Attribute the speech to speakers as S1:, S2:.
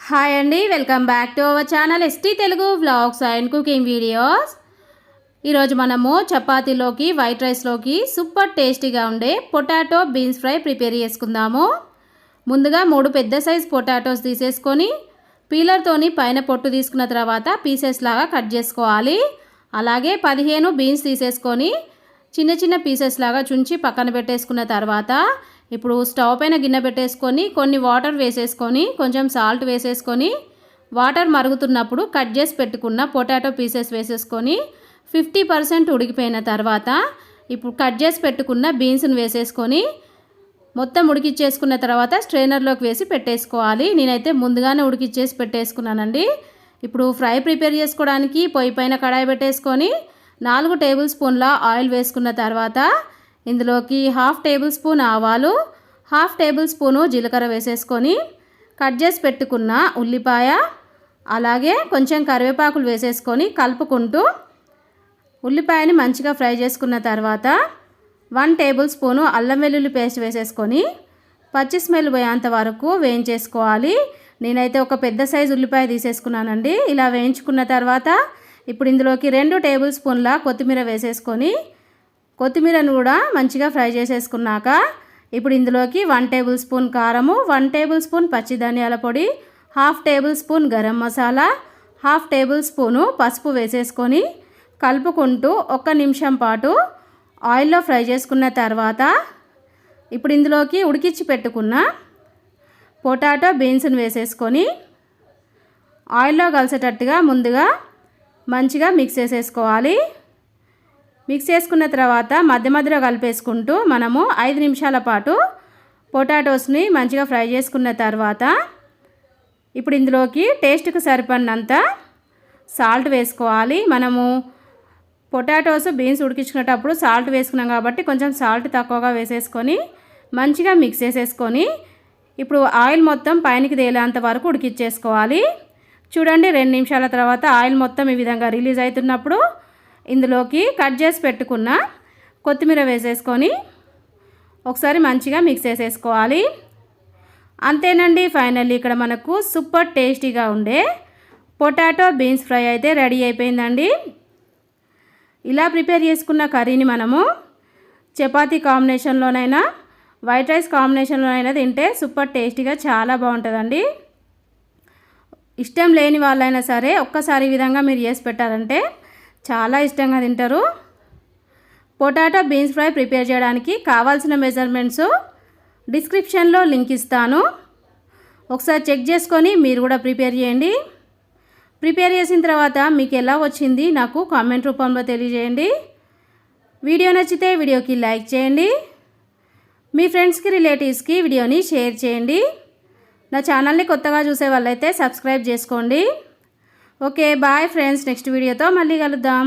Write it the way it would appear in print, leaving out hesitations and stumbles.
S1: Hi అండి, welcome back to our channel ST Telugu vlogs and cooking videos. ఈరోజు మనము చపాతీలోకి వైట్ రైస్లోకి సూపర్ టేస్టీగా ఉండే పొటాటో బీన్స్ ఫ్రై ప్రిపేర్ చేసుకుందాము. ముందుగా 3 పెద్ద సైజ్ పొటాటోస్ తీసేసుకొని పీలర్తోని పైన పొట్టు తీసుకున్న తర్వాత పీసెస్ లాగా కట్ చేసుకోవాలి. అలాగే 15 బీన్స్ తీసేసుకొని చిన్న చిన్న పీసెస్ లాగా చుంచి పక్కన పెట్టేసుకున్న తర్వాత ఇప్పుడు స్టవ్ పైన గిన్నె పెట్టేసుకొని కొన్ని వాటర్ వేసేసుకొని కొంచెం సాల్ట్ వేసేసుకొని వాటర్ మరుగుతున్నప్పుడు కట్ చేసి పెట్టుకున్న పొటాటో పీసెస్ వేసేసుకొని 50% ఉడికిపోయిన తర్వాత ఇప్పుడు కట్ చేసి పెట్టుకున్న బీన్స్ని వేసేసుకొని మొత్తం ఉడికిచ్చేసుకున్న తర్వాత స్ట్రైనర్లోకి వేసి పెట్టేసుకోవాలి. నేనైతే ముందుగానే ఉడికిచ్చేసి పెట్టేసుకున్నానండి. ఇప్పుడు ఫ్రై ప్రిపేర్ చేసుకోవడానికి పొయ్యి పైన కడాయి పెట్టేసుకొని 4 టేబుల్ స్పూన్ల ఆయిల్ వేసుకున్న తర్వాత ఇందులోకి 1/2 టేబుల్ స్పూన్ ఆవాలు, 1/2 టేబుల్ స్పూను జీలకర్ర వేసేసుకొని కట్ చేసి పెట్టుకున్న ఉల్లిపాయ అలాగే కొంచెం కరివేపాకులు వేసేసుకొని కలుపుకుంటూ ఉల్లిపాయని మంచిగా ఫ్రై చేసుకున్న తర్వాత 1 టేబుల్ స్పూను అల్లం వెల్లుల్లి పేస్ట్ వేసేసుకొని పచ్చి స్మెల్ పోయేంత వరకు వేయించేసుకోవాలి. నేనైతే ఒక పెద్ద సైజు ఉల్లిపాయ తీసేసుకున్నానండి. ఇలా వేయించుకున్న తర్వాత ఇప్పుడు ఇందులోకి 2 టేబుల్ స్పూన్ల కొత్తిమీర వేసేసుకొని కొత్తిమీరను కూడా మంచిగా ఫ్రై చేసేసుకున్నాక ఇప్పుడు ఇందులోకి 1 టేబుల్ స్పూన్ కారము, 1 టేబుల్ స్పూన్ పచ్చి ధనియాల పొడి, 1/2 table spoon garam masala, 1/2 table spoon పసుపు వేసేసుకొని కలుపుకుంటూ 1 నిమిషం పాటు ఆయిల్లో ఫ్రై చేసుకున్న తర్వాత ఇప్పుడు ఇందులోకి ఉడికించి పెట్టుకున్న పొటాటో బీన్స్ని వేసేసుకొని ఆయిల్లో కలిసేటట్టుగా ముందుగా మంచిగా మిక్స్ చేసేసుకోవాలి. మిక్స్ చేసుకున్న తర్వాత మధ్య మధ్యలో కలిపేసుకుంటూ మనము 5 నిమిషాల పాటు పొటాటోస్ని మంచిగా ఫ్రై చేసుకున్న తర్వాత ఇప్పుడు ఇందులోకి టేస్ట్కి సరిపడినంత సాల్ట్ వేసుకోవాలి. మనము పొటాటోస్ బీన్స్ ఉడికించుకునేటప్పుడు సాల్ట్ వేసుకున్నాం కాబట్టి కొంచెం సాల్ట్ తక్కువగా వేసేసుకొని మంచిగా మిక్స్ చేసేసుకొని ఇప్పుడు ఆయిల్ మొత్తం పైనకి తేలేంత వరకు ఉడికిచ్చేసుకోవాలి. చూడండి, 2 నిమిషాల తర్వాత ఆయిల్ మొత్తం ఈ విధంగా రిలీజ్ అవుతున్నప్పుడు ఇందులోకి కట్ చేసి పెట్టుకున్న కొత్తిమీర వేసేసుకొని ఒకసారి మంచిగా మిక్స్ చేసేసుకోవాలి. అంతేనండి, ఫైనల్లీ ఇక్కడ మనకు సూపర్ టేస్టీగా ఉండే పొటాటో బీన్స్ ఫ్రై అయితే రెడీ అయిపోయిందండి. ఇలా ప్రిపేర్ చేసుకున్న కర్రీని మనము చపాతీ కాంబినేషన్లోనైనా వైట్ రైస్ కాంబినేషన్లోనైనా తింటే సూపర్ టేస్టీగా చాలా బాగుంటుందండి. ఇష్టం లేని వాళ్ళైనా సరే ఒక్కసారి ఈ విధంగా మీరు చేసి పెట్టారంటే చాలా ఇష్టంగా తింటారు. పొటాటో బీన్స్ ఫ్రై ప్రిపేర్ చేయడానికి కావాల్సిన మెజర్మెంట్స్ డిస్క్రిప్షన్లో లింక్ ఇస్తాను. ఒకసారి చెక్ చేసుకొని మీరు కూడా ప్రిపేర్ చేయండి. ప్రిపేర్ చేసిన తర్వాత మీకు ఎలా వచ్చింది నాకు కామెంట్ రూపంలో తెలియజేయండి. వీడియో నచ్చితే వీడియోకి లైక్ చేయండి. మీ ఫ్రెండ్స్కి రిలేటివ్స్కి వీడియోని షేర్ చేయండి. నా ఛానల్ని కొత్తగా చూసే వాళ్ళైతే సబ్స్క్రైబ్ చేసుకోండి. Okay, bye friends. నెక్స్ట్ వీడియోతో మళ్ళీ కలుద్దాం.